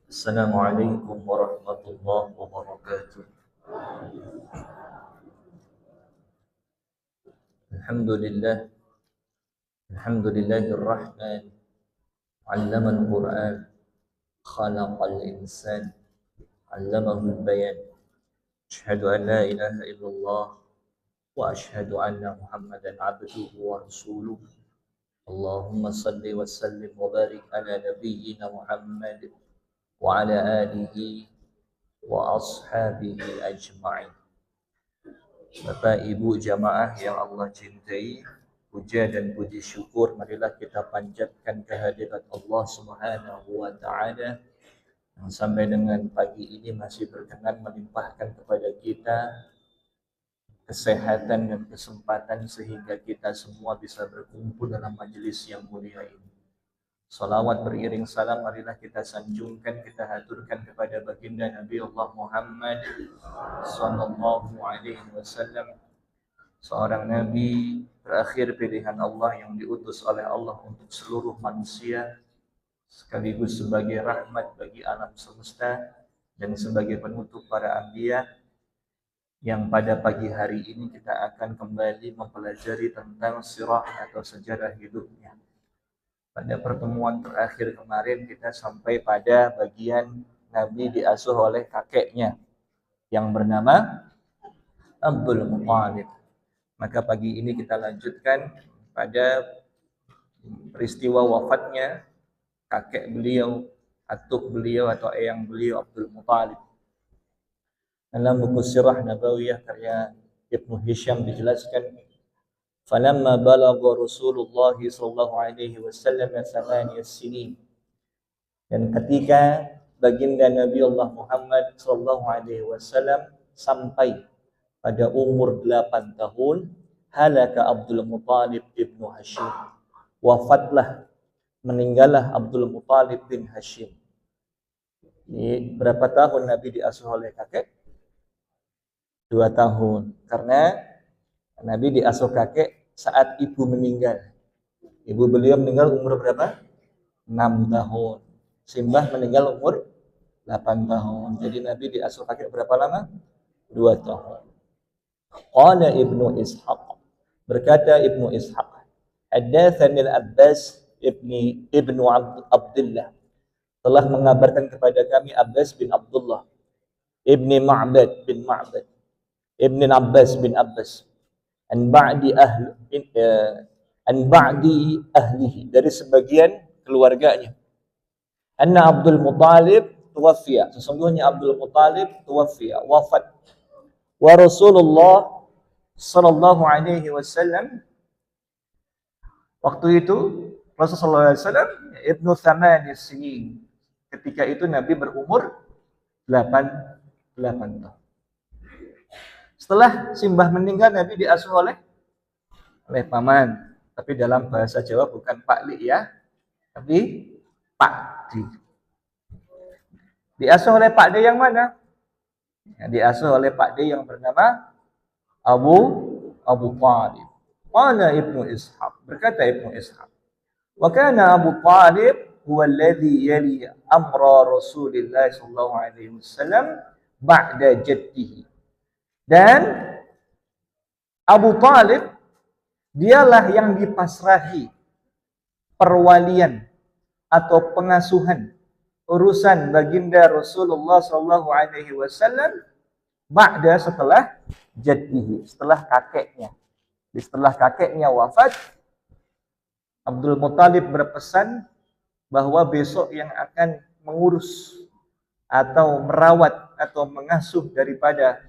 Assalamualaikum warahmatullahi wabarakatuh. Alhamdulillah, alhamdulillahir rahman, 'allamal Qur'an, khalaqal insan, 'allamahul bayan. Asyhadu an la ilaha illallah wa asyhadu anna Muhammadan 'abduhu wa rasuluh. Allahumma salli wa sallim wa barik ala nabiyyina Muhammad wa ala alihi wa ashabihi ajma'in. Bapak Ibu jamaah yang Allah cintai, puja dan puji syukur marilah kita panjatkan kehadirat Allah Subhanahu wa taala yang sampai dengan pagi ini masih berkenan melimpahkan kepada kita kesehatan dan kesempatan sehingga kita semua bisa berkumpul dalam majelis yang mulia ini. Salawat beriring salam marilah kita sanjungkan, kita haturkan kepada baginda Nabi Allah Muhammad sallallahu alaihi wasallam, seorang nabi terakhir pilihan Allah yang diutus oleh Allah untuk seluruh manusia, sekaligus sebagai rahmat bagi alam semesta dan sebagai penutup para anbiya, yang pada pagi hari ini kita akan kembali mempelajari tentang sirah atau sejarah hidupnya. Pada pertemuan terakhir kemarin kita sampai pada bagian Nabi diasuh oleh kakeknya yang bernama Abdul Muthalib. Maka pagi ini kita lanjutkan pada peristiwa wafatnya kakek beliau, atuk beliau atau eyang beliau Abdul Muthalib. Dalam buku Sirah Nabawiyah karya Ibnu Hisham dijelaskan, falamma balagha Rasulullah sallallahu alaihi wasallam 8 sinin. Dan ketika baginda Nabi Allah Muhammad sallallahu alaihi wasallam sampai pada umur 8 tahun, halaka Abdul Muthalib ibnu Hashim. Wafatlah, meninggallah Abdul Muthalib bin Hashim. Ini berapa tahun Nabi diasuh oleh kakek? 2 tahun. Karena Nabi diasuh kakek saat ibu meninggal. Ibu beliau meninggal umur berapa? 6 tahun. Simbah meninggal umur 8 tahun. Jadi Nabi diasuh kakek berapa lama? 2 tahun. Qala Ibnu Ishaq. Berkata Ibnu Ishaq, haddatsani al-Abbas ibnu Abdullah. Telah mengabarkan kepada kami Abbas bin Abdullah, Ibni Ma'bad bin Ma'bad, Ibn Abbas bin Abbas, an ba'di ahlihi, dari sebagian keluarganya, anna Abdul Muthalib tuwaffiya, sesungguhnya Abdul Muthalib tuwaffiya, wafat, wa Rasulullah sallallahu alaihi wasallam, waktu itu Rasulullah sallallahu alaihi wasallam ibnu 8 sinin, ketika itu Nabi berumur 8 tahun. Setelah simbah meninggal, Nabi diasuh oleh paman. Tapi dalam bahasa Jawa bukan Pak Li ya, tapi Pak Di. Diasuh oleh Pak D yang mana? Diasuh oleh Pak D yang bernama Abu Thalib. Qala Ibnu Ishaq, berkata Ibnu Ishaq, wa kana Abu Thalib huwa alladhi yali amra Rasulillah sallallahu alaihi wasallam ba'da jaddihi. Dan Abu Thalib dialah yang dipasrahi perwalian atau pengasuhan urusan baginda Rasulullah sallallahu alaihi wasallam ba'da, setelah jaddihi, setelah kakeknya. Setelah kakeknya wafat, Abdul Muthalib berpesan bahwa besok yang akan mengurus atau merawat atau mengasuh daripada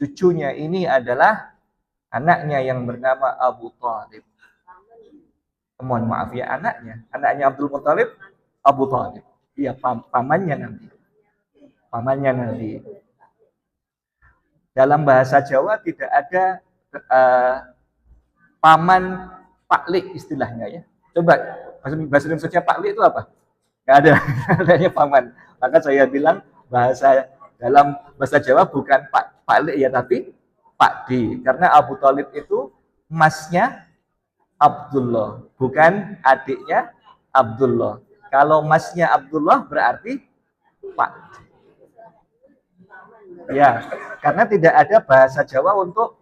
cucunya ini adalah anaknya yang bernama Abu Thalib. Mohon maaf ya, anaknya Abdul Muthalib, Abu Thalib. Iya, pamannya nanti. Pamannya nanti. Dalam bahasa Jawa tidak ada paman paklik istilahnya ya. Coba bahasa Indonesia paklik itu apa? Nggak ada, adanya paman. Maka saya bilang dalam bahasa Jawa bukan Pak Lik ya, tapi Pak D. Karena Abu Thalib itu masnya Abdullah, bukan adiknya Abdullah. Kalau masnya Abdullah berarti Pak. Ya, karena tidak ada bahasa Jawa untuk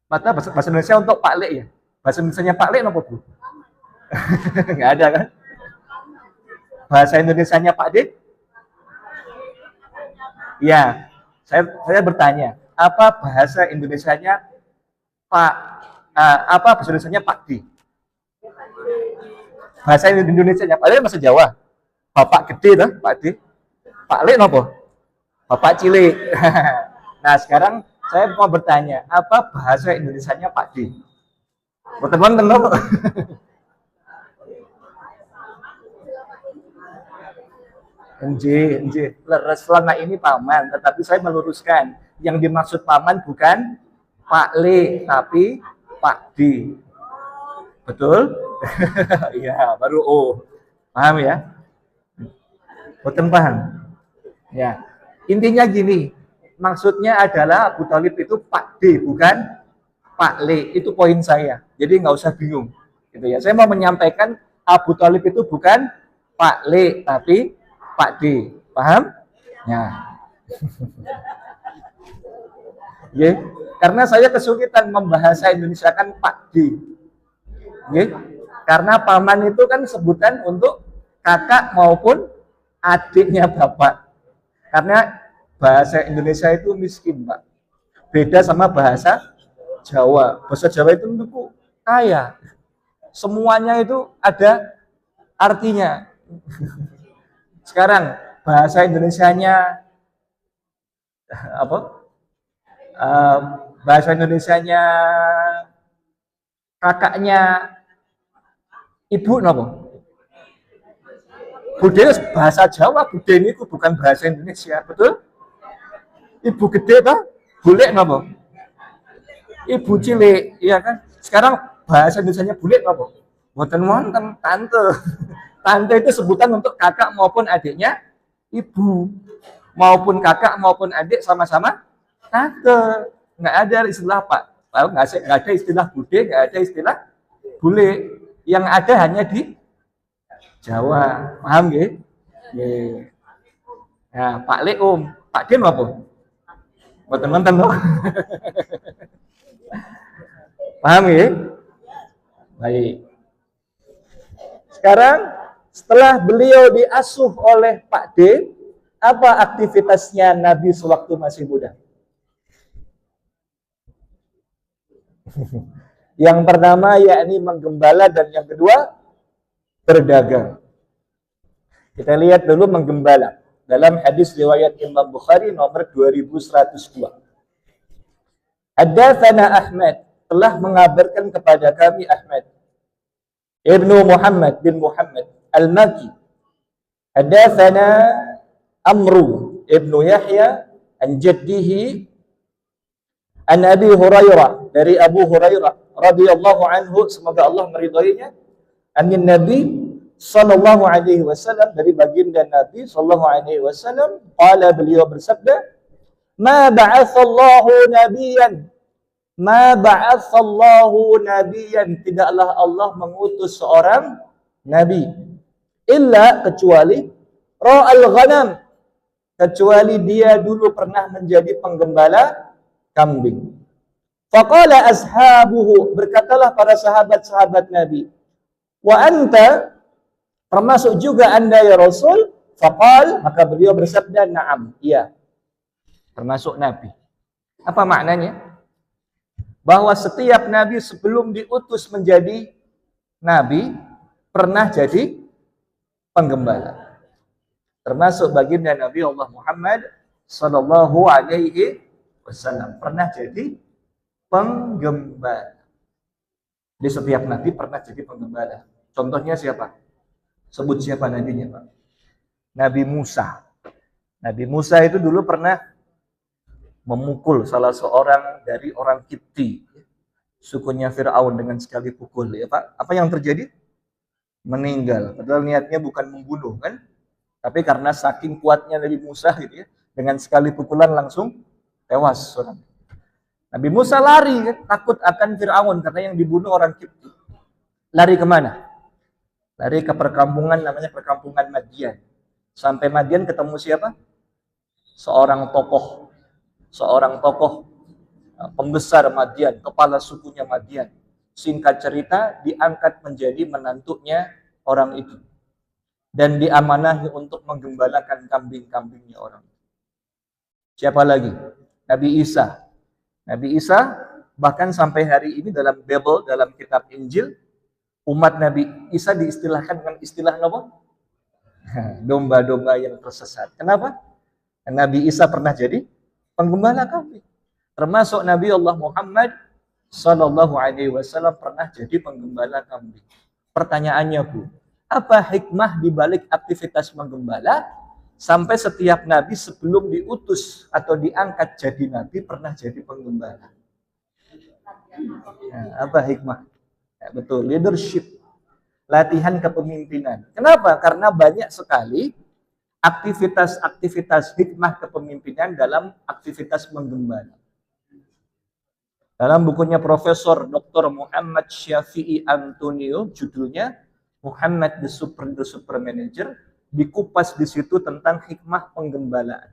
bahasa Indonesia untuk Pak Lek ya. Bahasa Indonesianya Pak Lek apa, Bu? Nggak ada kan? Bahasa Indonesianya Pak D? Ya, saya bertanya, apa bahasa Indonesianya Pak apa bahasa Indonesianya Pak D? Bahasa Indonesianya Pak D bahasa Jawa. Bapak gede dah, Pak D. Pak Lek apa? Bapak cilik. Nah, sekarang saya mau bertanya, apa bahasa Indonesianya Pak D? Teman-teman tahu? Leres selama ini paman, tetapi saya meluruskan, yang dimaksud paman bukan Pak Le, tapi Pak D. Betul? Iya, baru O. Paham ya? Betul, paham? Ya. Intinya gini, maksudnya adalah Abu Thalib itu Pak D, bukan Pak Le. Itu poin saya. Jadi nggak usah bingung. Gitu ya. Saya mau menyampaikan Abu Thalib itu bukan Pak Le, tapi Pak D. Paham? Ya. Ya. Karena saya kesulitan membahasa Indonesia kan Pak D. Ya. Karena paman itu kan sebutan untuk kakak maupun adiknya bapak. Karena bahasa Indonesia itu miskin, Pak. Beda sama bahasa Jawa. Bahasa Jawa itu menurutku kaya. Semuanya itu ada artinya. Sekarang bahasa Indonesianya apa? Bahasa Indonesianya kakaknya ibu napa? Bude bahasa Jawa, bude ini bukan bahasa Indonesia, betul? Ibu gede pak, bule napa? Ibu cilik, iya kan? Sekarang bahasa Indonesianya bule napa? Mboten wonten, tante. Tante itu sebutan untuk kakak maupun adiknya ibu, maupun kakak maupun adik sama-sama tante. Nggak ada istilah pak, nggak ada istilah bude, nggak ada istilah bule. Yang ada hanya di Jawa, paham nggih? Nggih. Nah, Pak Le Pak Dim apa? Mboten wonten loh. Paham ya? Baik. Sekarang setelah beliau diasuh oleh Pak D, apa aktivitasnya Nabi sewaktu masih muda? Yang pertama yakni menggembala dan yang kedua berdagang. Kita lihat dulu menggembala. Dalam hadis riwayat Imam Bukhari nomor 2102. Haddatsana Ahmad, telah mengabarkan kepada kami Ahmad Ibnu Muhammad bin Muhammad Al-Maki. Haddatsana Amru Ibnu Yahya an jaddihi an Abi Hurairah, dari Abu Hurairah radhiyallahu anhu, semoga Allah meridhoinya, anin Nabi sallallahu alaihi wasallam, dari baginda Nabi sallallahu alaihi wasallam, qala, beliau bersabda, ma ba'atsallahu nabiyan, ma ba'atsallahu nabiyan, tidaklah Allah mengutus seorang nabi, illa, kecuali, ra'al ghanam, kecuali dia dulu pernah menjadi penggembala kambing. Faqala ashabuhu, berkatalah para sahabat-sahabat Nabi, wa anta, termasuk juga anda ya Rasul. Faqal, maka beliau bersabda, na'am, iya, termasuk Nabi. Apa maknanya? Bahwa setiap Nabi sebelum diutus menjadi Nabi pernah jadi penggembala. Termasuk baginda Nabi Allah Muhammad sallallahu alaihi wasallam pernah jadi penggembala. Di setiap Nabi pernah jadi penggembala. Contohnya siapa? Sebut siapa nabinya, Pak? Nabi Musa. Nabi Musa itu dulu pernah memukul salah seorang dari orang Kipti, sukunya Fir'aun, dengan sekali pukul, ya Pak. Apa yang terjadi? Meninggal. Padahal niatnya bukan membunuh, kan? Tapi karena saking kuatnya Nabi Musa gitu ya, dengan sekali pukulan langsung tewas orang. Nabi Musa lari, kan? Takut akan Fir'aun karena yang dibunuh orang Kipti. Lari kemana? Lari ke perkampungan namanya perkampungan Madian. Sampai Madian ketemu siapa? Seorang tokoh pembesar Madian, kepala sukunya Madian. Singkat cerita, diangkat menjadi menantunya orang itu. Dan diamanahi untuk menggembalakan kambing-kambingnya orang. Siapa lagi? Nabi Isa. Nabi Isa bahkan sampai hari ini dalam Bible, dalam kitab Injil, umat Nabi Isa diistilahkan dengan istilah apa? Domba-domba yang tersesat. Kenapa? Nabi Isa pernah jadi penggembala kambing. Termasuk Nabi Allah Muhammad Sallallahu Alaihi Wasallam pernah jadi penggembala kambing. Pertanyaannya, Bu, apa hikmah di balik aktivitas menggembala sampai setiap nabi sebelum diutus atau diangkat jadi nabi pernah jadi penggembala? Nah, apa hikmah? Ya, betul, leadership, latihan kepemimpinan. Kenapa? Karena banyak sekali aktivitas-aktivitas hikmah kepemimpinan dalam aktivitas menggembala. Dalam bukunya Profesor Dr. Muhammad Syafi'i Antonio, judulnya Muhammad the Super Manager, dikupas di situ tentang hikmah penggembalaan.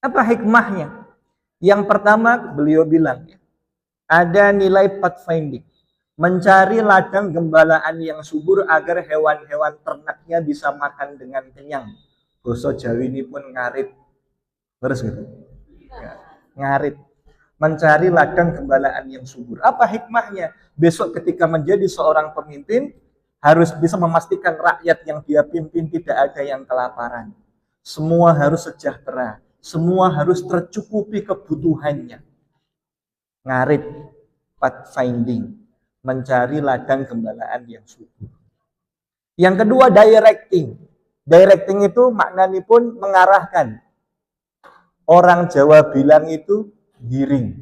Apa hikmahnya? Yang pertama beliau bilang, ada nilai pathfinding, mencari ladang gembalaan yang subur agar hewan-hewan ternaknya bisa makan dengan kenyang. Basa Jawi ini pun ngarit, terus gitu, ngarit. Mencari ladang gembalaan yang subur. Apa hikmahnya? Besok ketika menjadi seorang pemimpin, harus bisa memastikan rakyat yang dia pimpin tidak ada yang kelaparan. Semua harus sejahtera. Semua harus tercukupi kebutuhannya. Ngarit, pathfinding, mencari ladang gembalaan yang subur. Yang kedua, directing. Directing itu maknanya pun mengarahkan. Orang Jawa bilang itu giring.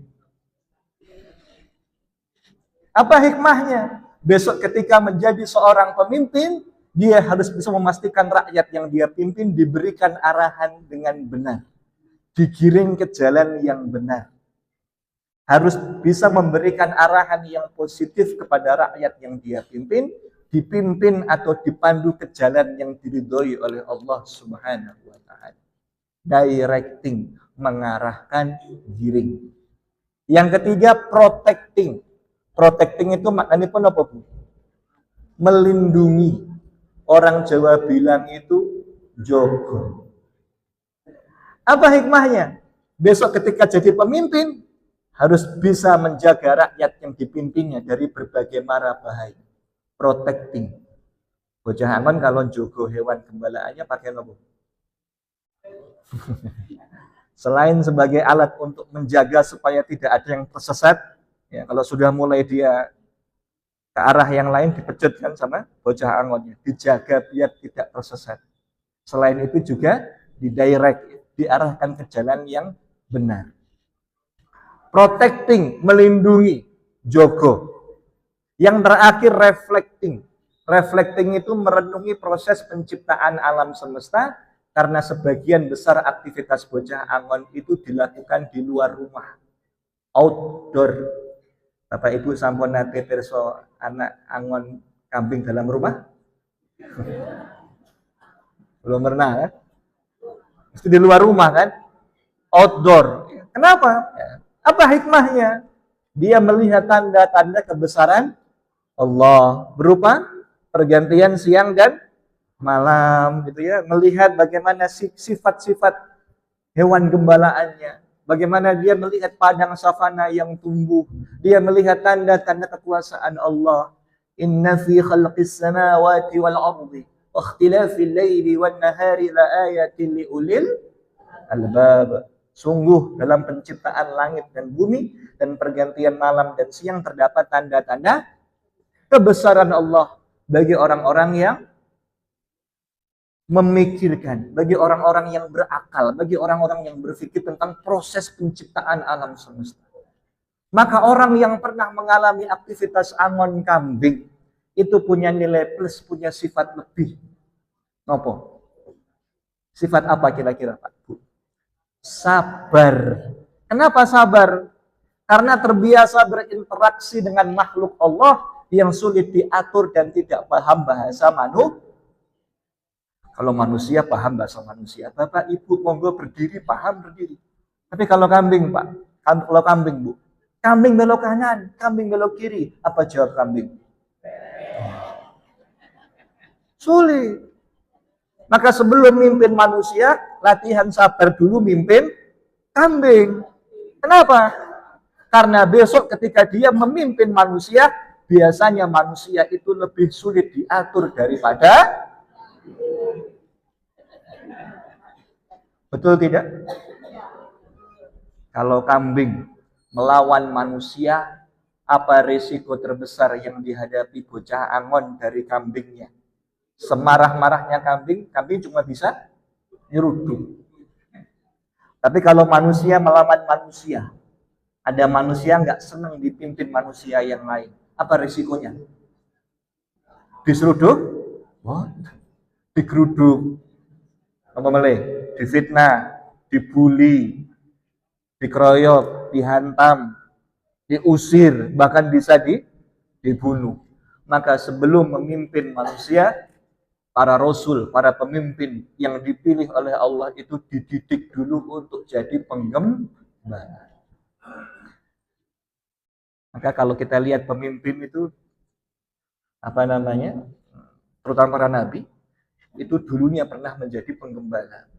Apa hikmahnya? Besok ketika menjadi seorang pemimpin, dia harus bisa memastikan rakyat yang dia pimpin diberikan arahan dengan benar. Digiring ke jalan yang benar. Harus bisa memberikan arahan yang positif kepada rakyat yang dia pimpin, dipimpin atau dipandu ke jalan yang diridhoi oleh Allah Subhanahu wa taala. Directing, mengarahkan, giring. Yang ketiga, protecting. Protecting itu maknanya pun apa, Bu? Melindungi. Orang Jawa bilang itu jogo. Apa hikmahnya? Besok ketika jadi pemimpin, harus bisa menjaga rakyat yang dipimpinnya dari berbagai mara bahaya. Protecting. Bocah Angon kalau jogo hewan gembalaannya pakai apa? Selain sebagai alat untuk menjaga supaya tidak ada yang tersesat, ya, kalau sudah mulai dia ke arah yang lain dipejutkan sama bocah angonnya, dijaga biar tidak tersesat. Selain itu juga didirect, diarahkan ke jalan yang benar. Protecting, melindungi, jogo. Yang terakhir, reflecting. Reflecting itu merenungi proses penciptaan alam semesta, karena sebagian besar aktivitas bocah angon itu dilakukan di luar rumah, outdoor. Bapak Ibu sampun nate pirsa anak angon kambing dalam rumah? Belum pernah kan? Mesti di luar rumah kan? Outdoor. Kenapa? Apa hikmahnya? Dia melihat tanda-tanda kebesaran Allah berupa pergantian siang dan malam, gitu ya, melihat bagaimana sifat-sifat hewan gembalaannya, bagaimana dia melihat padang savana yang tumbuh, dia melihat tanda-tanda kekuasaan Allah. Inna fi khalqis samawati wal ardi wa ikhtilafil laili wan nahari la ayatin liulil albab. Sungguh dalam penciptaan langit dan bumi dan pergantian malam dan siang terdapat tanda-tanda kebesaran Allah bagi orang-orang yang memikirkan, bagi orang-orang yang berakal, bagi orang-orang yang berpikir tentang proses penciptaan alam semesta. Maka orang yang pernah mengalami aktivitas angon kambing itu punya nilai plus, punya sifat lebih. Nopo? Sifat apa kira-kira, Pak Bu? Sabar. Kenapa sabar? Karena terbiasa berinteraksi dengan makhluk Allah yang sulit diatur dan tidak paham bahasa manusia. Kalau manusia paham bahasa manusia. Bapak, Ibu, monggo berdiri, paham berdiri. Tapi kalau kambing, Pak, kalau kambing, Bu, kambing belok kanan, kambing belok kiri. Apa jawab kambing? Sulit. Maka sebelum mimpin manusia, latihan sabar dulu mimpin kambing. Kenapa? Karena besok ketika dia memimpin manusia, biasanya manusia itu lebih sulit diatur daripada. Betul tidak? Kalau kambing melawan manusia, apa risiko terbesar yang dihadapi bocah Angon dari kambingnya? Semarah-marahnya kambing, kambing cuma bisa nyeruduk. Tapi kalau manusia melawan manusia, ada manusia nggak senang dipimpin manusia yang lain. Apa risikonya? Diseruduk, digeruduk, apa meleh, difitnah, dibully, dikeroyok, dihantam, diusir, bahkan bisa dibunuh. Maka sebelum memimpin manusia, para rasul, para pemimpin yang dipilih oleh Allah itu dididik dulu untuk jadi penggembala. Maka kalau kita lihat pemimpin itu, apa namanya, terutama para nabi, itu dulunya pernah menjadi penggembala.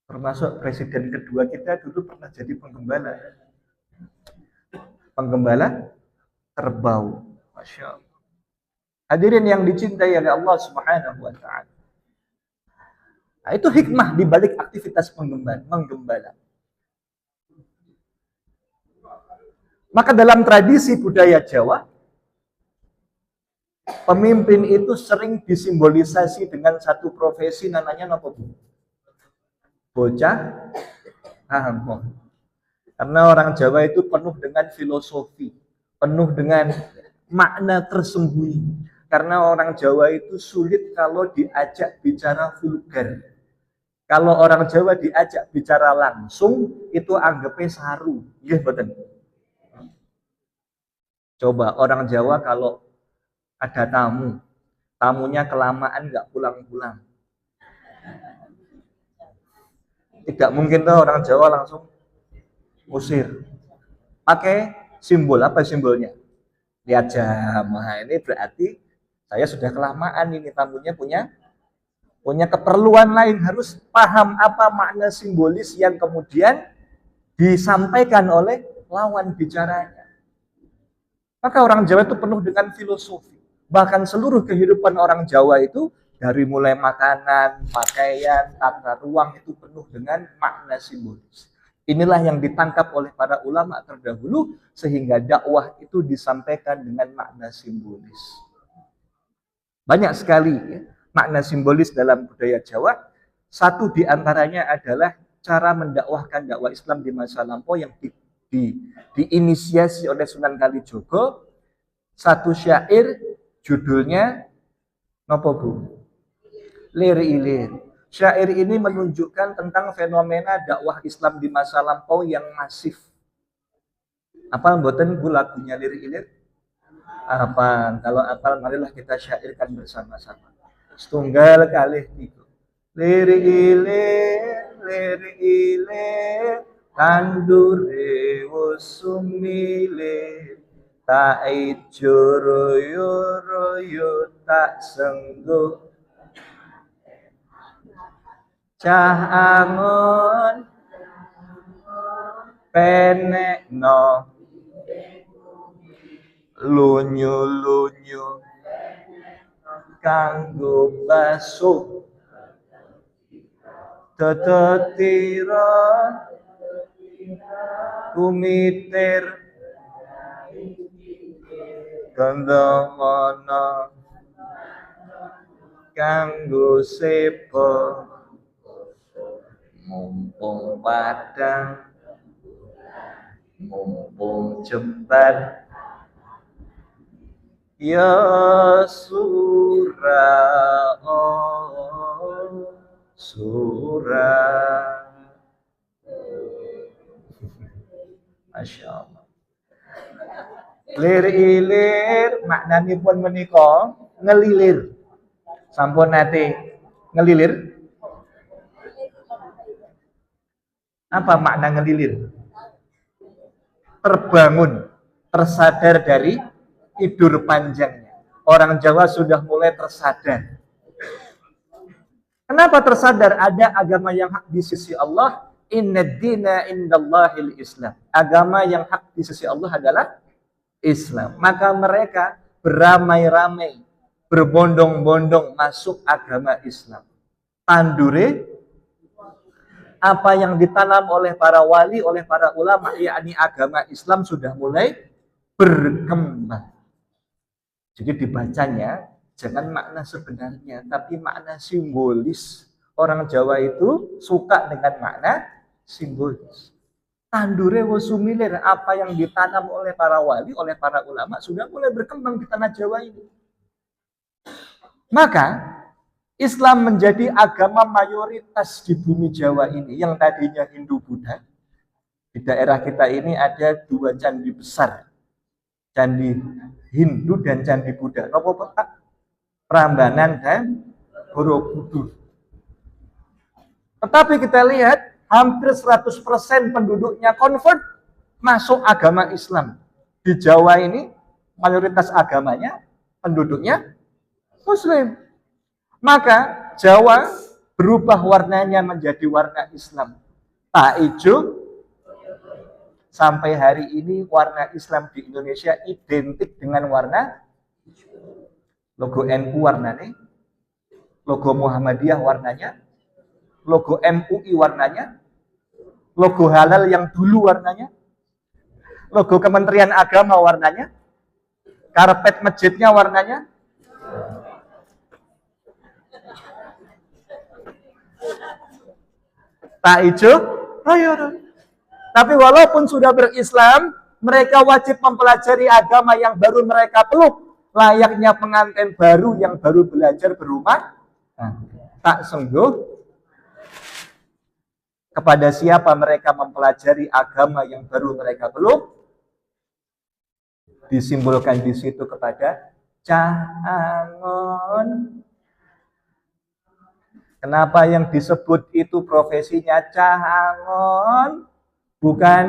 Termasuk presiden kedua kita dulu pernah jadi penggembala. Penggembala kerbau. Masya Allah. Hadirin yang dicintai oleh Allah Subhanahu wa ta'ala. Nah, itu hikmah di balik aktivitas menggembala. Maka dalam tradisi budaya Jawa, pemimpin itu sering disimbolisasi dengan satu profesi namanya apa, Bu? Bocah Angon. Karena orang Jawa itu penuh dengan filosofi, penuh dengan makna tersembunyi. Karena orang Jawa itu sulit kalau diajak bicara vulgar. Kalau orang Jawa diajak bicara langsung, itu anggapnya saru. Iya, betul. Coba orang Jawa kalau ada tamu, tamunya kelamaan nggak pulang-pulang. Tidak mungkin tuh orang Jawa langsung usir. Pakai simbol, apa simbolnya? Lihat jam. Nah, ini berarti saya sudah kelamaan, ini tamunya punya keperluan lain, harus paham apa makna simbolis yang kemudian disampaikan oleh lawan bicaranya. Maka orang Jawa itu penuh dengan filosofi. Bahkan seluruh kehidupan orang Jawa itu dari mulai makanan, pakaian, tata ruang itu penuh dengan makna simbolis. Inilah yang ditangkap oleh para ulama terdahulu sehingga dakwah itu disampaikan dengan makna simbolis. Banyak sekali ya, makna simbolis dalam budaya Jawa. Satu diantaranya adalah cara mendakwahkan dakwah Islam di masa lampau yang diinisiasi oleh Sunan Kalijogo. Satu syair judulnya nopo, Bu? Lir-ilir. Syair ini menunjukkan tentang fenomena dakwah Islam di masa lampau yang masif. Apa mboten Bu lagunya Lir-ilir? Apa? Kalau apal, marilah kita syairkan bersama-sama. Setunggal kalih tiga. Lir-ilir, lir-ilir, kandure wusumile, tak ijo royo-royo tak sengguh. Cah Angon penekno lunyu-lunyu kanggo basuh tetetira kumitir kendamana kanggo sepo mumpung padang mumpung jembat ya surah surah. Masya Allah. Lir-ilir maknanipun menika ngelilir. Sampun nate Ngelilir. Apa makna ngelilir? Terbangun, tersadar dari tidur panjangnya. Orang Jawa sudah mulai tersadar. Kenapa tersadar? Ada agama yang hak di sisi Allah. Inna dina indallahil Islam. Agama yang hak di sisi Allah adalah Islam. Maka mereka beramai-ramai, berbondong-bondong masuk agama Islam. Tandure apa yang ditanam oleh para wali, oleh para ulama, yakni agama Islam sudah mulai berkembang. Jadi dibacanya jangan makna sebenarnya, tapi makna simbolis. Orang Jawa itu suka dengan makna simbolis. Tandure wasumilir, apa yang ditanam oleh para wali, oleh para ulama sudah mulai berkembang di tanah Jawa ini. Maka Islam menjadi agama mayoritas di bumi Jawa ini, yang tadinya Hindu-Buddha. Di daerah kita ini ada 2 candi besar. Candi Hindu dan candi Buddha. Nopo Pak? Prambanan dan Borobudur. Tetapi kita lihat hampir 100% penduduknya convert masuk agama Islam. Di Jawa ini mayoritas agamanya, penduduknya Muslim. Maka Jawa berubah warnanya menjadi warna Islam. Tak hijau, sampai hari ini warna Islam di Indonesia identik dengan warna logo NU warnanya, logo Muhammadiyah warnanya, logo MUI warnanya, logo halal yang dulu warnanya, logo Kementerian Agama warnanya, karpet masjidnya warnanya, tak hijau, ayo. Tapi walaupun sudah berislam, mereka wajib mempelajari agama yang baru mereka peluk, layaknya pengantin baru yang baru belajar berumah. Tak sungguh kepada siapa mereka mempelajari agama yang baru mereka peluk, disimbolkan di situ kepada Cah Angon. Kenapa yang disebut itu profesinya Cah Angon, bukan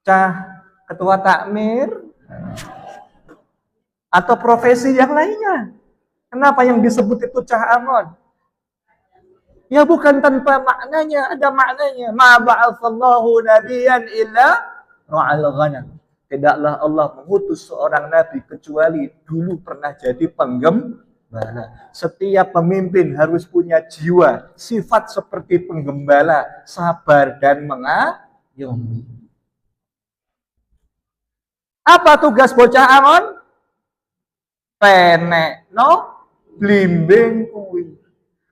Cah Ketua Takmir atau profesi yang lainnya? Kenapa yang disebut itu Cah Angon? Ya bukan tanpa maknanya, ada maknanya. Ma ba'atsallahu nabiyyan illa ra'al ghanam. Tidaklah Allah mengutus seorang nabi kecuali dulu pernah jadi penggembala. Setiap pemimpin harus punya jiwa, sifat seperti penggembala, sabar dan mengayomi. Apa tugas bocah Angon? Penekno blimbing kuwi.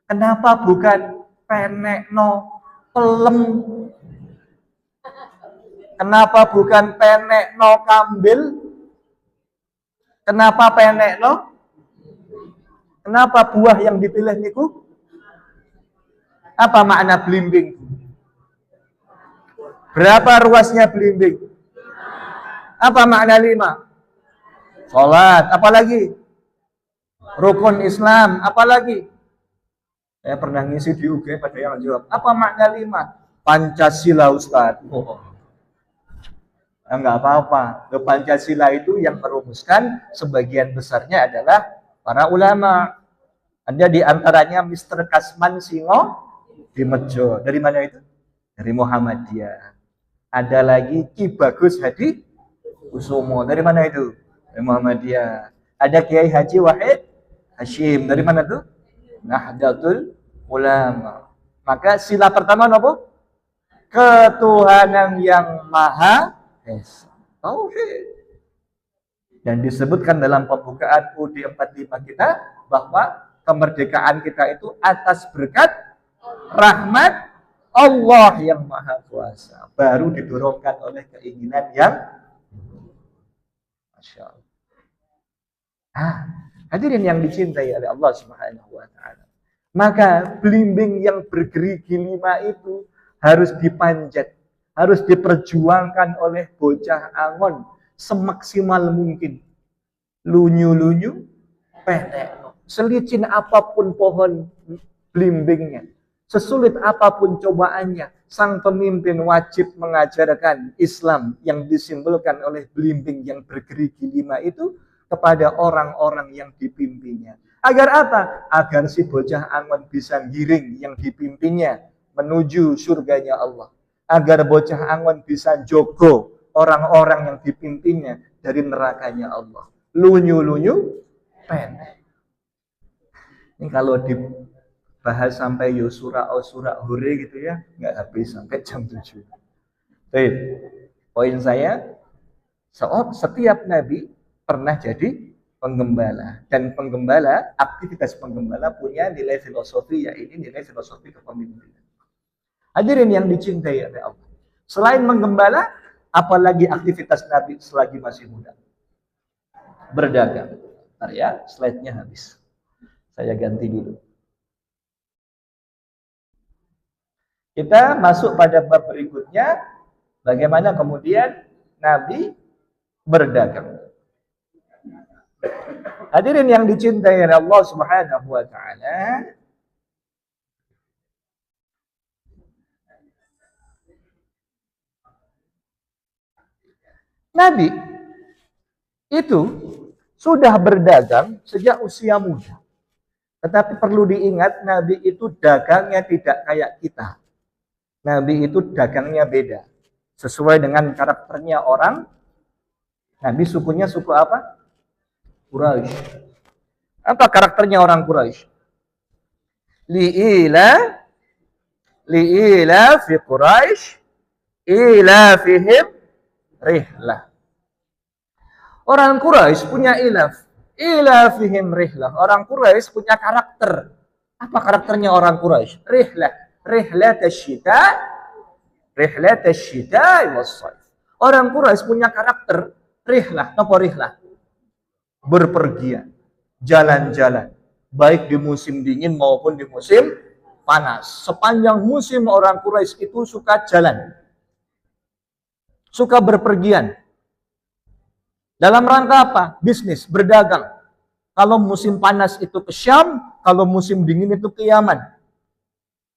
Kenapa bukan penekno pelem? Kenapa bukan penekno kambil? Kenapa penekno? Kenapa buah yang dipilih niku? Apa makna blimbing? Berapa ruasnya blimbing? Apa makna 5? Salat, apalagi? Rukun Islam, apalagi? Saya pernah ngisi di UG pada yang jawab. Apa makna 5? Pancasila Ustaz. Enggak apa-apa. Pancasila itu yang merumuskan sebagian besarnya adalah para ulama. Ada di antaranya Mr. Kasman Singo di Mejo. Dari mana itu? Dari Muhammadiyah. Ada lagi Ki Bagus Hadi Usomo. Dari mana itu? Dari Muhammadiyah. Ada Kiai Haji Wahid Hashim. Dari mana itu? Nahdlatul Ulama. Maka sila pertama apa? Ketuhanan yang Maha Esa. Tauhid. Dan disebutkan dalam pembukaan UD 45 kita bahwa kemerdekaan kita itu atas berkat rahmat Allah yang Maha Kuasa. Baru didorongkan oleh keinginan yang Masya Allah. Hadirin yang dicintai oleh Allah Subhanahu wa Ta'ala. Maka blimbing yang bergerigi 5 itu harus dipanjat, harus diperjuangkan oleh bocah Angon semaksimal mungkin. Lunyu-lunyu, pendek. Selicin apapun pohon blimbingnya. Sesulit apapun cobaannya, sang pemimpin wajib mengajarkan Islam yang disimbolkan oleh belimbing yang bergerigi 5 itu kepada orang-orang yang dipimpinnya. Agar apa? Agar si bocah angon bisa giring yang dipimpinnya menuju surganya Allah. Agar bocah angon bisa jogo orang-orang yang dipimpinnya dari nerakanya Allah. Lunyu-lunyu pendek. Ini kalau dibahas sampai surah hure gitu ya, nggak habis sampai jam 7. Baik, poin saya, setiap nabi pernah jadi penggembala, dan penggembala, aktivitas penggembala punya nilai filosofi, yaitu nilai filosofi kepemimpinan. Hadirin yang dicintai oleh Allah, selain menggembala, apalagi aktivitas nabi selagi masih muda? Berdagang. Bentar ya, slide-nya habis. Saya ganti dulu. Kita masuk pada bab berikutnya, bagaimana kemudian Nabi berdagang. Hadirin yang dicintai oleh Allah Subhanahu wa taala, Nabi itu sudah berdagang sejak usia muda. Tetapi perlu diingat, Nabi itu dagangnya tidak kayak kita. Nabi itu dagangnya beda. Sesuai dengan karakternya orang, Nabi sukunya suku apa? Quraisy. Apa karakternya orang Quraisy? Li'ila fi Quraisy ila fihim rihlah. Orang Quraisy punya ila fihim rihlah. Orang Quraisy punya karakter. Apa karakternya orang Quraisy? Rihlat asyita was-shaif. Orang Quraisy punya karakter rihlah. Apa rihlah? Berpergian, jalan-jalan, baik di musim dingin maupun di musim panas. Sepanjang musim orang Quraisy itu suka jalan, suka berpergian. Dalam rangka apa? Bisnis, berdagang. Kalau musim panas itu ke Syam, kalau musim dingin itu ke Yaman.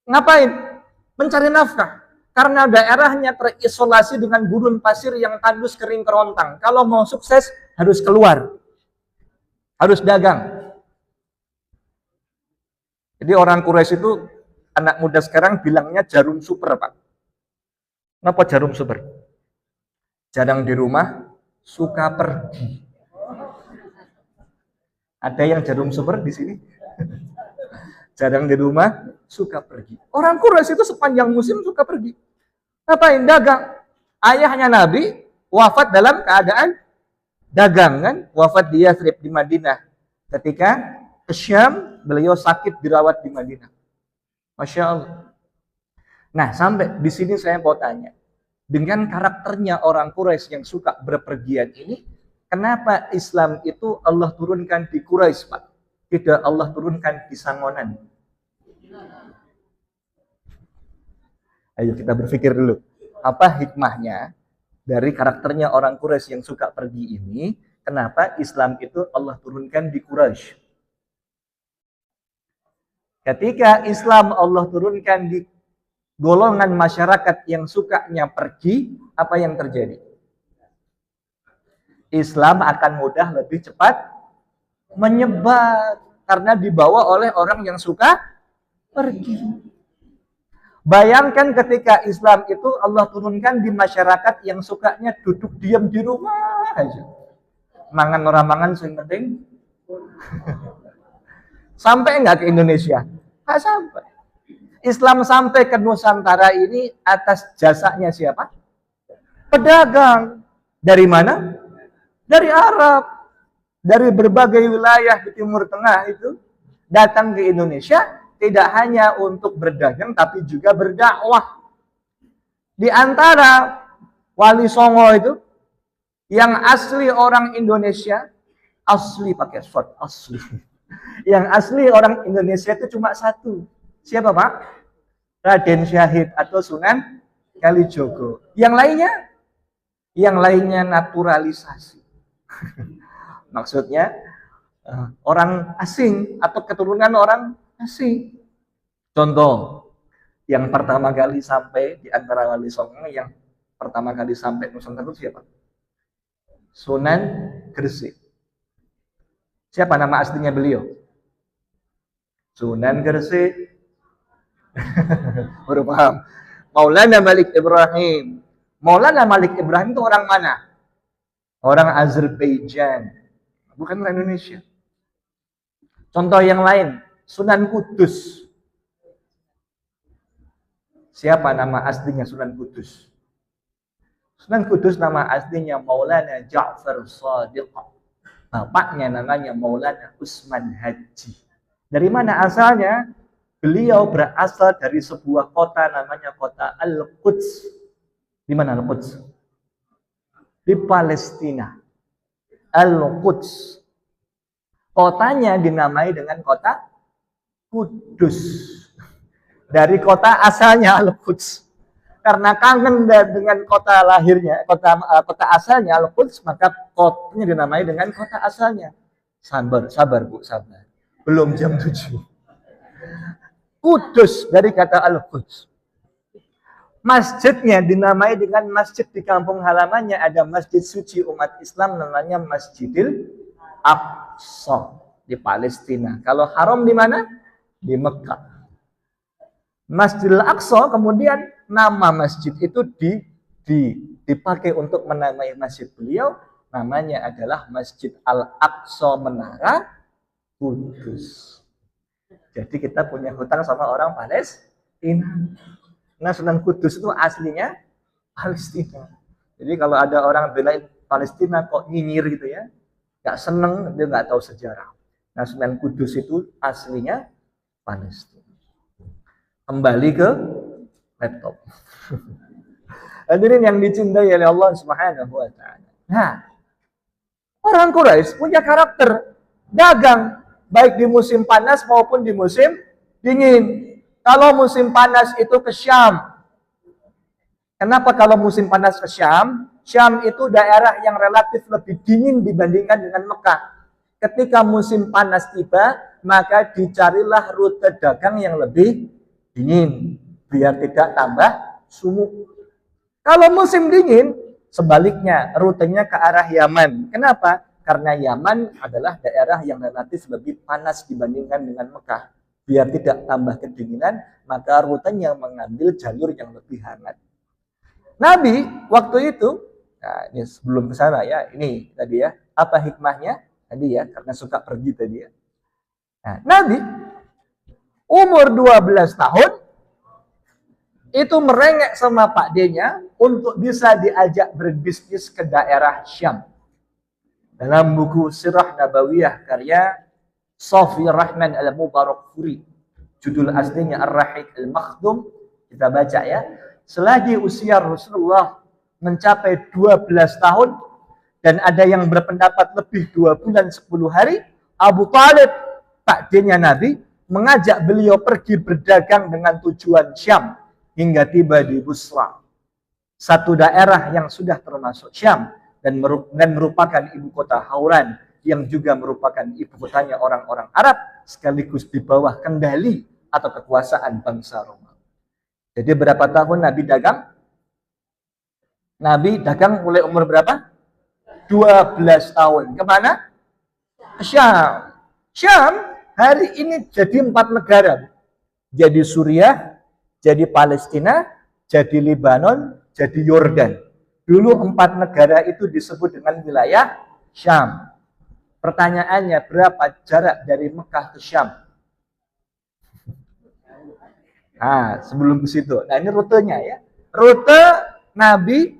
Ngapain? Mencari nafkah. Karena daerahnya terisolasi dengan gurun pasir yang tandus kering kerontang. Kalau mau sukses, harus keluar. Harus dagang. Jadi orang Quraisy itu, anak muda sekarang bilangnya jarum super, Pak. Kenapa jarum super? Jarang di rumah, suka pergi. Ada yang jarum super di sini? Jarang di rumah, suka pergi. Orang Quraisy itu sepanjang musim suka pergi. Ngapain? Dagang. Ayahnya Nabi wafat dalam keadaan dagang, kan? Wafat di Yathrib di Madinah. Ketika ke Syam, beliau sakit dirawat di Madinah. Masya Allah. Nah, sampai di sini saya mau tanya. Dengan karakternya orang Quraisy yang suka berpergian ini, kenapa Islam itu Allah turunkan di Quraisy, Pak? Tidak Allah turunkan di Sangonan. Ayo kita berpikir dulu. Apa hikmahnya dari karakternya orang Quraisy yang suka pergi ini, kenapa Islam itu Allah turunkan di Quraisy? Ketika Islam Allah turunkan di golongan masyarakat yang sukanya pergi, apa yang terjadi? Islam akan mudah lebih cepat menyebar karena dibawa oleh orang yang suka pergi. Bayangkan ketika Islam itu Allah turunkan di masyarakat yang sukanya duduk diam di rumah aja. Mangan orang mangan sing penting. Sampai enggak ke Indonesia? Enggak sampai. Islam sampai ke Nusantara ini atas jasanya siapa? Pedagang. Dari mana? Dari Arab. Dari berbagai wilayah di Timur Tengah itu datang ke Indonesia tidak hanya untuk berdagang tapi juga berdakwah. Di antara Wali Songo itu yang asli orang Indonesia, asli pakai short, asli. Yang asli orang Indonesia itu cuma satu. Siapa, Pak? Raden Syahid atau Sunan Kalijogo. Yang lainnya naturalisasi. Maksudnya orang asing atau keturunan orang asing. Contoh, yang pertama kali sampai di antara Wali Songo yang pertama kali sampai Nusantara itu siapa? Sunan Gresik. Siapa nama aslinya beliau? Sunan Gresik. Baru paham. Maulana Malik Ibrahim. Maulana Malik Ibrahim itu orang mana? Orang Azerbaijan. Bukan orang Indonesia. Contoh yang lain, Sunan Kudus. Siapa nama aslinya Sunan Kudus? Sunan Kudus nama aslinya Maulana Ja'far Shadiq. Bapaknya namanya Maulana Usman Haji. Dari mana asalnya? Beliau berasal dari sebuah kota namanya kota Al-Quds. Di mana Al-Quds? Di Palestina. Al-Quds. Kotanya dinamai dengan kota Kudus. Dari kota asalnya Al-Quds. Karena kangen dengan kota lahirnya, kota asalnya Al-Quds, maka kotanya dinamai dengan kota asalnya. Sabar Bu, sabar. Belum jam 7. Kudus dari kata Al-Quds. Masjidnya dinamai dengan masjid di kampung halamannya, ada masjid suci umat Islam namanya Masjidil Aqsa di Palestina. Kalau haram di mana? Di Mekah. Masjidil Aqsa, kemudian nama masjid itu dipakai untuk menamai masjid beliau, namanya adalah Masjid Al-Aqsa Menara Kudus. Jadi kita punya hutang sama orang Palestina. Nah, Sunan Kudus itu aslinya Palestina. Jadi kalau ada orang belain Palestina kok nyinyir gitu ya, nggak seneng, dia nggak tahu sejarah. Nah, Sunan Kudus itu aslinya Palestina. Kembali ke laptop. Hadirin yang dicintai oleh Allah Subhanahu wa taala. Nah, orang Quraisy punya karakter dagang baik di musim panas maupun di musim dingin. Kalau musim panas itu ke Syam. Kenapa kalau musim panas ke Syam? Syam itu daerah yang relatif lebih dingin dibandingkan dengan Mekah. Ketika musim panas tiba, maka dicarilah rute dagang yang lebih dingin biar tidak tambah sumuk. Kalau musim dingin, sebaliknya rutenya ke arah Yaman. Kenapa? Karena Yaman adalah daerah yang relatif lebih panas dibandingkan dengan Mekah. Biar tidak tambah kedinginan, maka rutenya mengambil jalur yang lebih hangat. Nabi waktu itu, nah ini sebelum ke sana ya, ini tadi ya, apa hikmahnya? Tadi ya, karena suka pergi tadi ya. Nah, Nabi umur 12 tahun itu merengek sama Pak D-nya untuk bisa diajak berbisnis ke daerah Syam. Dalam buku Sirah Nabawiyah karya Safi Rahman Al-Mubarakfuri, judul aslinya Ar-Rahiq Al-Makhdum, kita baca ya. Selagi usia Rasulullah mencapai 12 tahun dan ada yang berpendapat lebih 2 bulan 10 hari, Abu Talib, Pak D-nya Nabi, mengajak beliau pergi berdagang dengan tujuan Syam hingga tiba di Busra, satu daerah yang sudah termasuk Syam dan merupakan ibu kota Hauran yang juga merupakan ibu kotanya orang-orang Arab sekaligus di bawah kendali atau kekuasaan bangsa Romawi. Jadi berapa tahun Nabi dagang? Nabi dagang mulai umur berapa? 12 tahun. Kemana? Ke Syam. Syam hari ini jadi 4 negara. Jadi Suriah, jadi Palestina, jadi Lebanon, jadi Yordan. Dulu 4 negara itu disebut dengan wilayah Syam. Pertanyaannya, berapa jarak dari Mekah ke Syam? Nah, sebelum ke situ. Nah, ini rutenya ya. Rute Nabi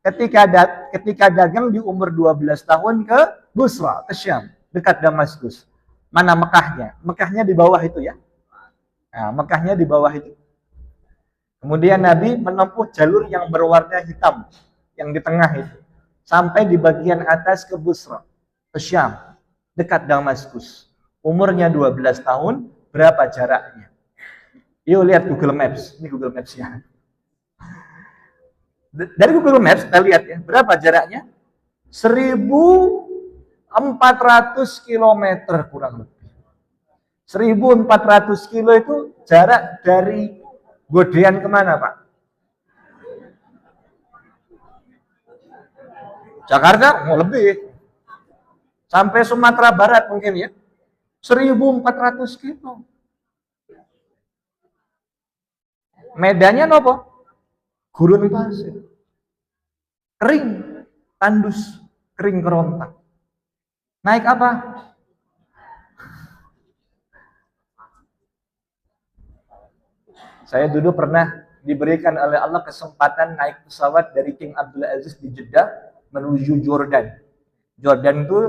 ketika dagang di umur 12 tahun ke Busra, ke Syam, dekat Damaskus. Mana Mekahnya? Mekahnya di bawah itu ya. Nah, Mekahnya di bawah itu. Kemudian Nabi menempuh jalur yang berwarna hitam, yang di tengah itu. Sampai di bagian atas ke Busra, ke Syam, dekat Damaskus. Umurnya 12 tahun, berapa jaraknya? Yuk lihat Google Maps, ini Google Maps-nya. Dari Google Maps kita lihat ya, berapa jaraknya? 1400 km kurang lebih. 1.400 kilo itu jarak dari Godean kemana, Pak? Jakarta? Mau lebih. Sampai Sumatera Barat mungkin ya. 1.400 kilo. Medannya apa? Gurun pasir. Kering, tandus, kering kerontak. Naik apa? Saya dulu pernah diberikan oleh Allah kesempatan naik pesawat dari King Abdul Aziz di Jeddah menuju Jordan. Jordan itu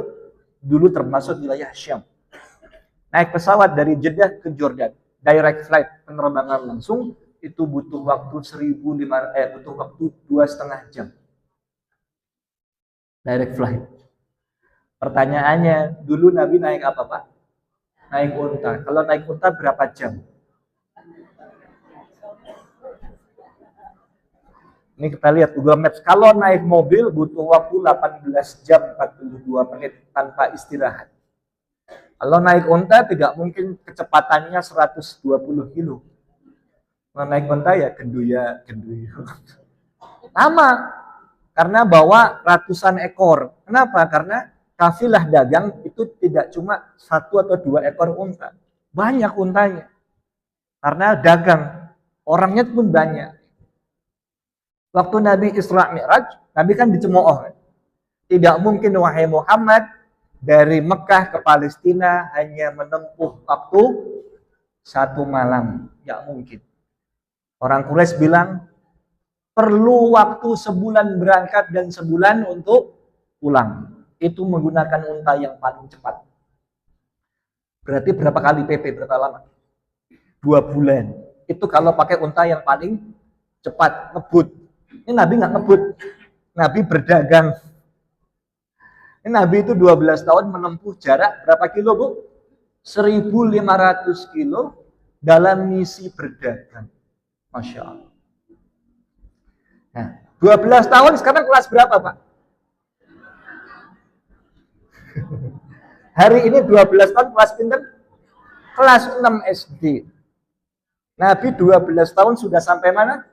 dulu termasuk wilayah Syam. Naik pesawat dari Jeddah ke Jordan, direct flight, penerbangan langsung, itu butuh waktu 2,5 jam. Direct flight. Pertanyaannya, dulu Nabi naik apa, Pak? Naik unta. Kalau naik unta berapa jam? Ini kita lihat Google Maps. Kalau naik mobil butuh waktu 18 jam 42 menit tanpa istirahat. Kalau naik unta tidak mungkin kecepatannya 120 kilo. Kalau naik unta ya genduya. Sama. Karena bawa ratusan ekor. Kenapa? Karena kafilah dagang itu tidak cuma 1 atau 2 ekor unta. Banyak untanya. Karena dagang. Orangnya pun banyak. Waktu Nabi Isra Mi'raj, Nabi kan dicemooh. Tidak mungkin wahai Muhammad dari Mekah ke Palestina hanya menempuh waktu 1 malam. Tidak mungkin. Orang Quraisy bilang perlu waktu sebulan berangkat dan sebulan untuk pulang. Itu menggunakan unta yang paling cepat. Berarti berapa kali PP, berapa lama? 2 bulan. Itu kalau pakai unta yang paling cepat, ngebut. Ini Nabi nggak ngebut, Nabi berdagang. Ini Nabi itu 12 tahun menempuh jarak berapa kilo, Bu? 1.500 kilo dalam misi berdagang. Masya Allah. Nah, 12 tahun sekarang kelas berapa, Pak? Hari ini 12 tahun kelas pinter? Kelas 6 SD. Nabi 12 tahun sudah sampai mana?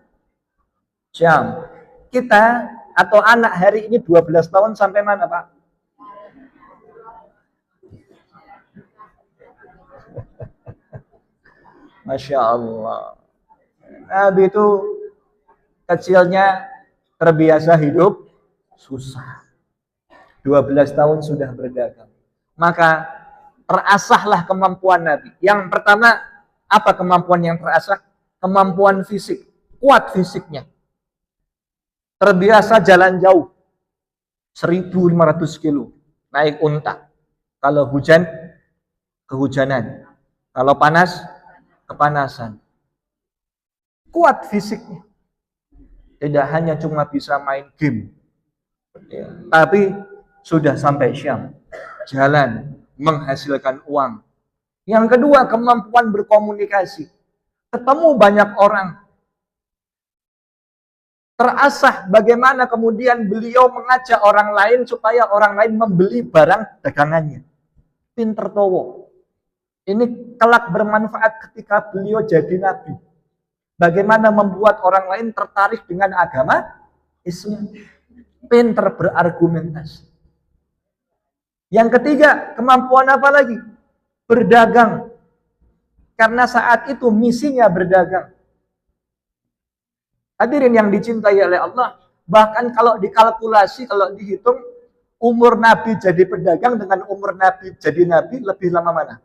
Syam. Kita atau anak hari ini 12 tahun sampai mana, Pak? Masya Allah. Nabi itu kecilnya terbiasa hidup susah. 12 tahun sudah berdagang. Maka terasahlah kemampuan Nabi. Yang pertama, apa kemampuan yang terasah? Kemampuan fisik. Kuat fisiknya. Terbiasa jalan jauh. 1.500 kilo. Naik unta. Kalau hujan, kehujanan. Kalau panas, kepanasan. Kuat fisiknya. Tidak hanya cuma bisa main game. Ya, tapi sudah sampai Syam. Jalan, menghasilkan uang. Yang kedua, kemampuan berkomunikasi. Ketemu banyak orang. Terasah bagaimana kemudian beliau mengajak orang lain supaya orang lain membeli barang dagangannya. Pinter towo. Ini kelak bermanfaat ketika beliau jadi nabi. Bagaimana membuat orang lain tertarik dengan agama Islam. Pinter berargumentasi. Yang ketiga, kemampuan apa lagi? Berdagang. Karena saat itu misinya berdagang. Hadirin yang dicintai oleh Allah, bahkan kalau dikalkulasi, kalau dihitung, umur Nabi jadi pedagang dengan umur Nabi jadi Nabi lebih lama mana?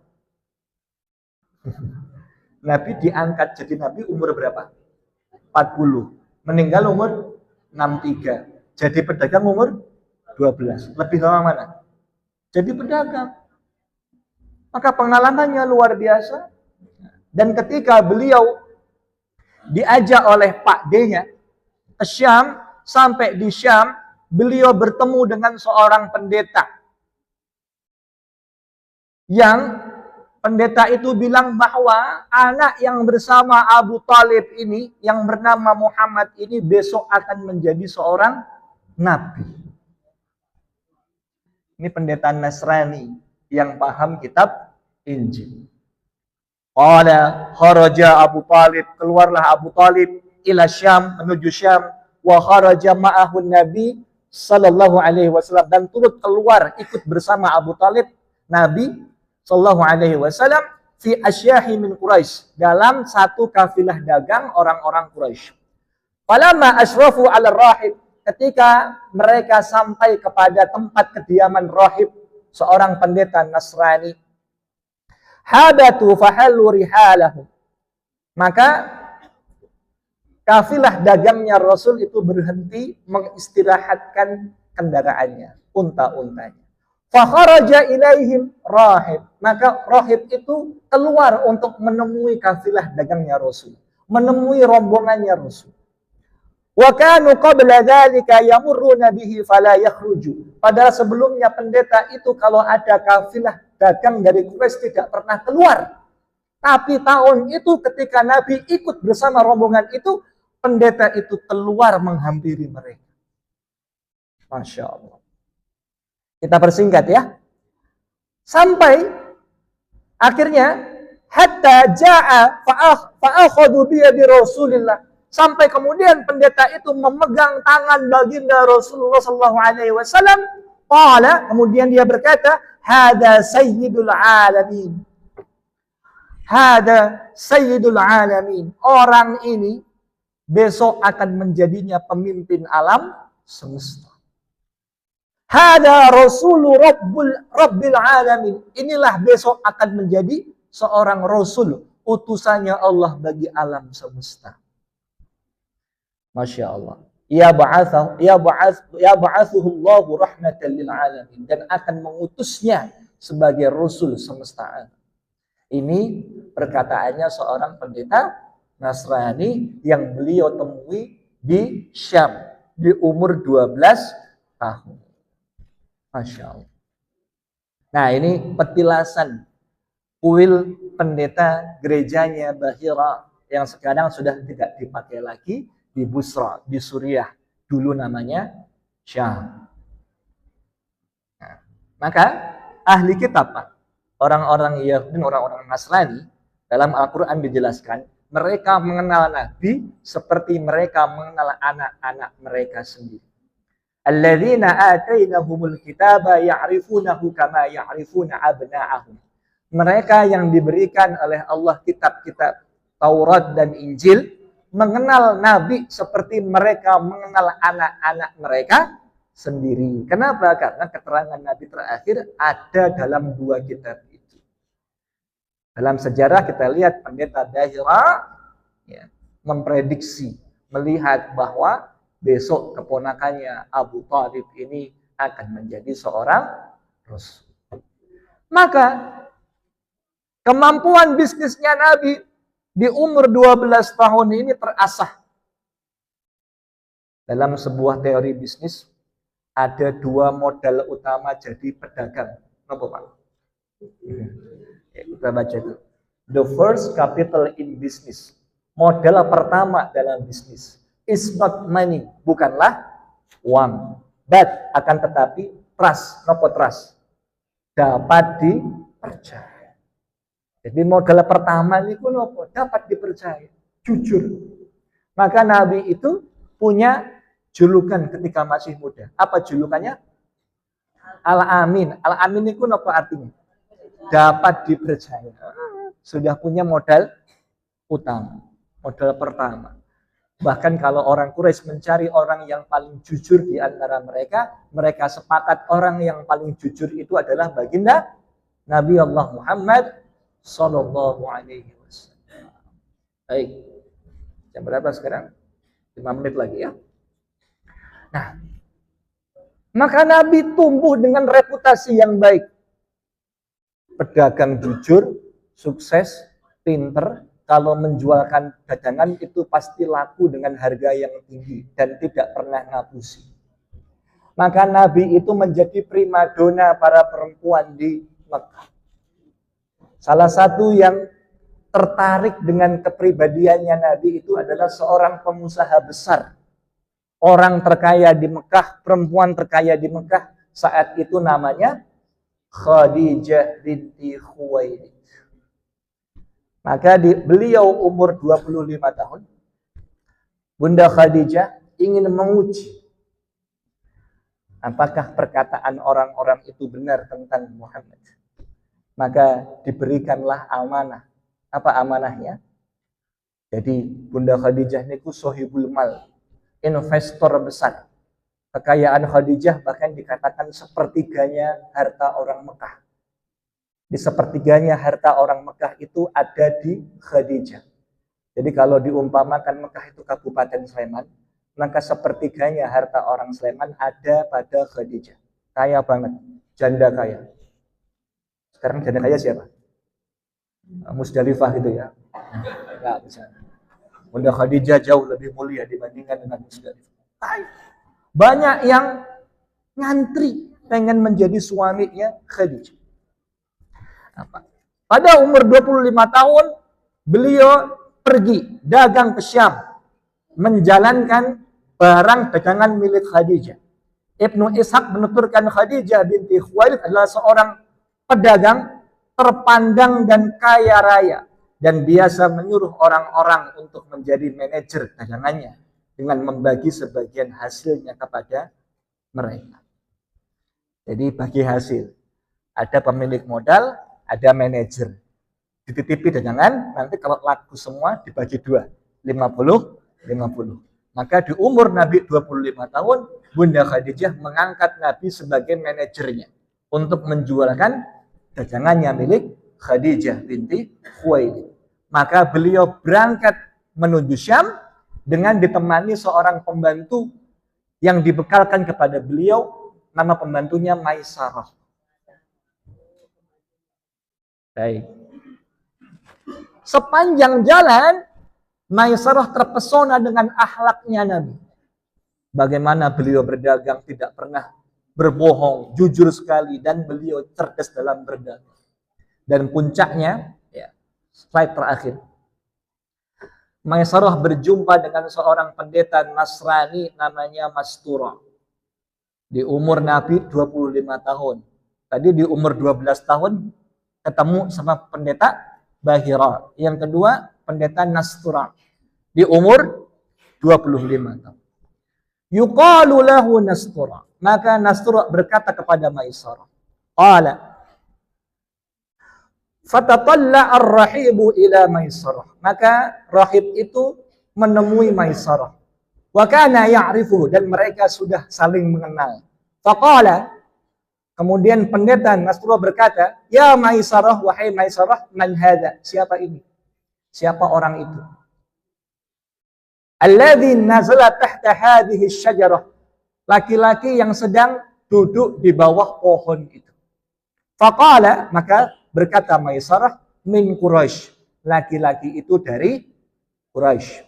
Nabi diangkat jadi Nabi umur berapa? 40. Meninggal umur 63. Jadi pedagang umur 12. Lebih lama mana? Jadi pedagang. Maka pengalamannya luar biasa. Dan ketika beliau diajak oleh Pak D-nya ke Syam, sampai di Syam, beliau bertemu dengan seorang pendeta. Yang pendeta itu bilang bahwa anak yang bersama Abu Talib ini, yang bernama Muhammad ini, besok akan menjadi seorang nabi. Ini pendeta Nasrani yang paham kitab Injil. Qala kharaja Abu Talib, keluarlah Abu Talib ila Syam, menuju Syam, wa kharaja ma'ahu Nabi sallallahu alaihi wasallam, dan turut keluar ikut bersama Abu Talib Nabi sallallahu alaihi wasallam fi asyahi min Quraisy, dalam satu kafilah dagang orang-orang Quraisy. Falamma asrafu 'ala rahib, ketika mereka sampai kepada tempat kediaman rahib, seorang pendeta Nasrani, habatu fahallu rihalahum, maka kafilah dagangnya Rasul itu berhenti mengistirahatkan kendaraannya, unta-untanya. Fakharaja ilaihim rahib, maka rahib itu keluar untuk menemui kafilah dagangnya Rasul, menemui rombongannya Rasul. Wa kanu qabla dzalika yamurruna bihi fala yakhruju, padahal sebelumnya pendeta itu kalau ada kafilah dagang dari Quraisy tidak pernah keluar. Tapi tahun itu ketika Nabi ikut bersama rombongan itu, pendeta itu keluar menghampiri mereka. Masya Allah. Kita persingkat ya. Sampai akhirnya hatta jaa fa'akhadhu bi yadi Rasulillah. Sampai kemudian pendeta itu memegang tangan baginda Rasulullah sallallahu alaihi wasallam. Qala, kemudian dia berkata, "Hada sayyidul alamin." Hada sayyidul alamin. Orang ini besok akan menjadinya pemimpin alam semesta. Hada rasulu rabbil alamin. Inilah besok akan menjadi seorang rasul, utusannya Allah bagi alam semesta. Masya Allah. Ya ba'athuhu Allahu rahmatan lil alamin, dan akan mengutusnya sebagai rasul semesta alam. Ini perkataannya seorang pendeta Nasrani yang beliau temui di Syam di umur 12 tahun. Masya Allah. Nah, ini petilasan kuil pendeta gerejanya Bahira yang sekarang sudah tidak dipakai lagi di Busra, di Suriah. Dulu namanya Syam. Nah, maka ahli kitab, orang-orang Yahudi, orang-orang Nasrani, dalam Al-Quran dijelaskan, mereka mengenal Nabi seperti mereka mengenal anak-anak mereka sendiri. Alladzina atainahumul kitaba ya'rifunahu kama ya'rifuna abna'ahum. Mereka yang diberikan oleh Allah kitab-kitab Taurat dan Injil mengenal Nabi seperti mereka mengenal anak-anak mereka sendiri. Kenapa? Karena keterangan Nabi terakhir ada dalam 2 kitab itu. Dalam sejarah kita lihat pendeta Bahira ya, memprediksi, melihat bahwa besok keponakannya Abu Talib ini akan menjadi seorang rasul. Maka kemampuan bisnisnya Nabi di umur 12 tahun ini terasah. Dalam sebuah teori bisnis ada 2 modal utama jadi pedagang. Apa Pak? Ya, kita baca itu. The first capital in business. Modal pertama dalam bisnis is not money, bukanlah uang, but akan tetapi trust, nopo trust, dapat dipercaya. Jadi modal pertama ini nopo, dapat dipercaya, jujur. Maka Nabi itu punya julukan ketika masih muda. Apa julukannya? Al-Amin. Al-Amin itu nopo artinya? Dapat dipercaya. Sudah punya modal utama, modal pertama. Bahkan kalau orang Quraisy mencari orang yang paling jujur di antara mereka, mereka sepakat orang yang paling jujur itu adalah baginda Nabi Allah Muhammad sallallahu alaihi wasallam. Baik. Jam berapa sekarang? 5 menit lagi ya. Nah, maka Nabi tumbuh dengan reputasi yang baik. Pedagang jujur, sukses, pinter. Kalau menjualkan dagangan itu pasti laku dengan harga yang tinggi dan tidak pernah ngapusi. Maka Nabi itu menjadi primadona para perempuan di Mekah. Salah satu yang tertarik dengan kepribadiannya Nabi itu adalah seorang pengusaha besar. Orang terkaya di Mekah, perempuan terkaya di Mekah saat itu namanya Khadijah binti Khuwailid. Maka beliau umur 25 tahun. Bunda Khadijah ingin menguji apakah perkataan orang-orang itu benar tentang Muhammad. Maka diberikanlah amanah. Apa amanahnya? Jadi Bunda Khadijah niku sohibul mal, investor besar. Kekayaan Khadijah bahkan dikatakan sepertiganya harta orang Mekah. Di sepertiganya harta orang Mekah itu ada di Khadijah. Jadi kalau diumpamakan Mekah itu Kabupaten Sleman, maka sepertiganya harta orang Sleman ada pada Khadijah. Kaya banget, janda kaya. Sekarang janda kaya siapa? Musdalifah gitu ya. Enggak bisa. Bunda Khadijah jauh lebih mulia dibandingkan dengan Musdalifah. Banyak yang ngantri pengen menjadi suaminya Khadijah. Pada umur 25 tahun, beliau pergi dagang ke Syam, menjalankan barang dagangan milik Khadijah. Ibnu Ishaq menuturkan Khadijah binti Khuwailid adalah seorang pedagang terpandang dan kaya raya, dan biasa menyuruh orang-orang untuk menjadi manajer dagangannya dengan membagi sebagian hasilnya kepada mereka. Jadi bagi hasil. Ada pemilik modal, ada manajer. Dititipi dagangan, nanti kalau laku semua dibagi dua. 50-50. Maka di umur Nabi 25 tahun, Bunda Khadijah mengangkat Nabi sebagai manajernya untuk menjualkan dagangannya milik Khadijah binti Khuwailid. Maka beliau berangkat menuju Syam dengan ditemani seorang pembantu yang dibekalkan kepada beliau, nama pembantunya Maisarah. Baik. Sepanjang jalan, Maisarah terpesona dengan akhlaknya Nabi. Bagaimana beliau berdagang tidak pernah berbohong, jujur sekali, dan beliau cerdas dalam berdagang. Dan puncaknya, ya, slide terakhir. Maisarah berjumpa dengan seorang pendeta Nasrani namanya Mastura. Di umur Nabi 25 tahun. Tadi di umur 12 tahun ketemu sama pendeta Bahira. Yang kedua, pendeta Nastura. Di umur 25 tahun. Yuqalu lahu Nastura. Maka Nastura berkata kepada Maisarah. Qala. Fatatalla ar-rahibu ila Maisarah. Maka rahib itu menemui Maisarah. Wa kana ya'rifuhu, dan mereka sudah saling mengenal. Faqala, kemudian pendeta Nasrullah berkata, "Ya Maisarah, wahai Maisarah, man hadha?" Siapa ini? Siapa orang itu? Alladzi nazala tahta hadhihi syajarah. Laki-laki yang sedang duduk di bawah pohon itu. Faqala, maka berkata Maisarah, min Quraisy. Laki-laki itu dari Quraisy.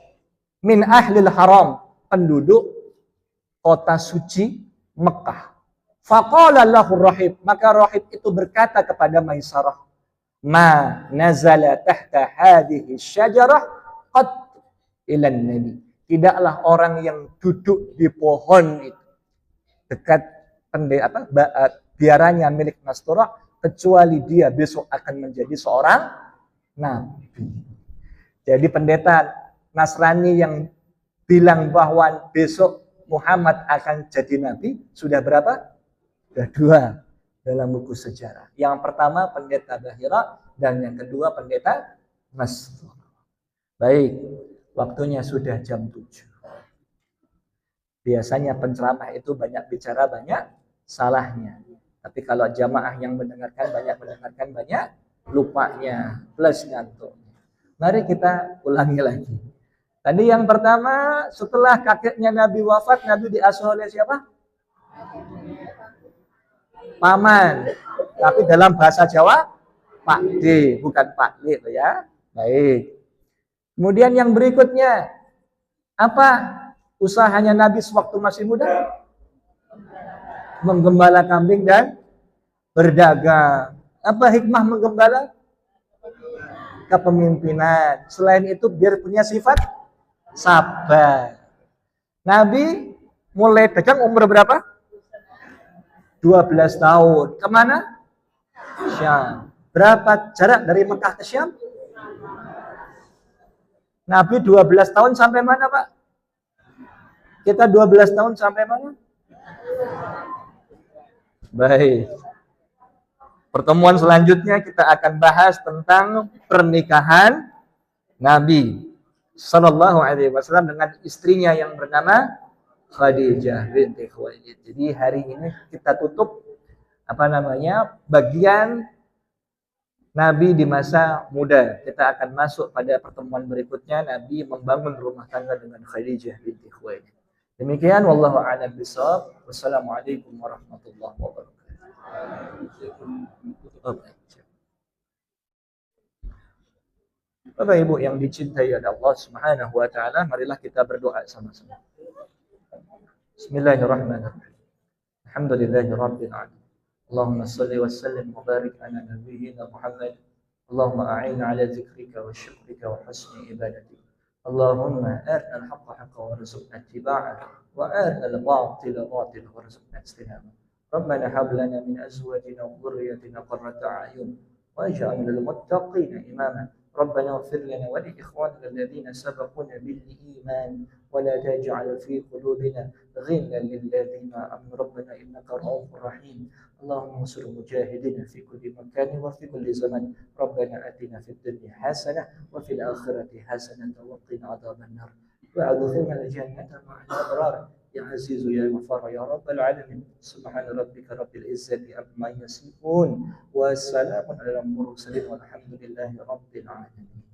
Min ahlil haram, penduduk kota suci Mekah. Faqala lahu rahib, maka rahib itu berkata kepada Maisarah, ma nazala tahta hadhihi syajarah qad ilan nabi. Tidaklah orang yang duduk di pohon itu dekat biaranya milik Nastura, kecuali dia besok akan menjadi seorang nabi. Jadi pendeta Nasrani yang bilang bahwa besok Muhammad akan jadi nabi, sudah berapa? Sudah dua dalam buku sejarah. Yang pertama pendeta Bahira, dan yang kedua pendeta Nasrullah. Baik, waktunya sudah jam 7. Biasanya penceramah itu banyak bicara, banyak salahnya. Tapi kalau jamaah yang mendengarkan, banyak lupanya, plus ngantuk. Mari kita ulangi lagi. Tadi yang pertama, setelah kakeknya Nabi wafat, Nabi diasuh oleh siapa? Paman. Tapi dalam bahasa Jawa, Pak D, bukan Pak D, ya. Baik. Kemudian yang berikutnya, apa usahanya Nabi sewaktu masih muda? Menggembala kambing dan berdagang. Apa hikmah menggembala? Kepemimpinan. Selain itu biar punya sifat sabar. Nabi mulai dagang umur berapa? 12 tahun. Kemana? Syam. Berapa jarak dari Mekah ke Syam? Nabi 12 tahun sampai mana, Pak? Kita 12 tahun sampai mana? Baik. Pertemuan selanjutnya kita akan bahas tentang pernikahan Nabi Sallallahu Alaihi Wasallam dengan istrinya yang bernama Khadijah binti Khuwailid. Jadi hari ini kita tutup bagian Nabi di masa muda. Kita akan masuk pada pertemuan berikutnya, Nabi membangun rumah tangga dengan Khadijah binti Khuwailid. Demikian, wallahu a'lam bishawab. Wassalamualaikum warahmatullahi wabarakatuh. Bapak Ibu yang dicintai oleh Allah Subhanahu wa taala, marilah kita berdoa sama-sama. Bismillahirrahmanirrahim. Alhamdulillahirabbil alamin. Allahumma shalli wa sallim wa barik ala nabiyyina Muhammad. Allahumma a'inna ala dzikrika wa syukrika wa husni ibadatik. Allahumma arina al-haqqa haqqan warzuqna ittiba'ah wa arina al-batila batilan warzuqna ijtinabah. ربنا هب لنا من أزواجنا وذريتنا قرة أعين واجعلنا للمتقين إماما ربنا اغفر لنا ولإخواننا الذين سبقونا بالإيمان ولا تجعل في قلوبنا غلا للذين آمنوا ربنا إنك رؤوف رحيم اللهم انصر المجاهدين في كل مكان وفي كل زمان ربنا آتنا في الدنيا حسنة وفي الآخرة حسنة وقنا عذاب النار وأدخلنا الجنة مع الأبرار يا عزيز يا غفار يا رب العالمين سبحان ربك رب العزة عما يصفون وسلام على المرسلين والحمد لله رب العالمين.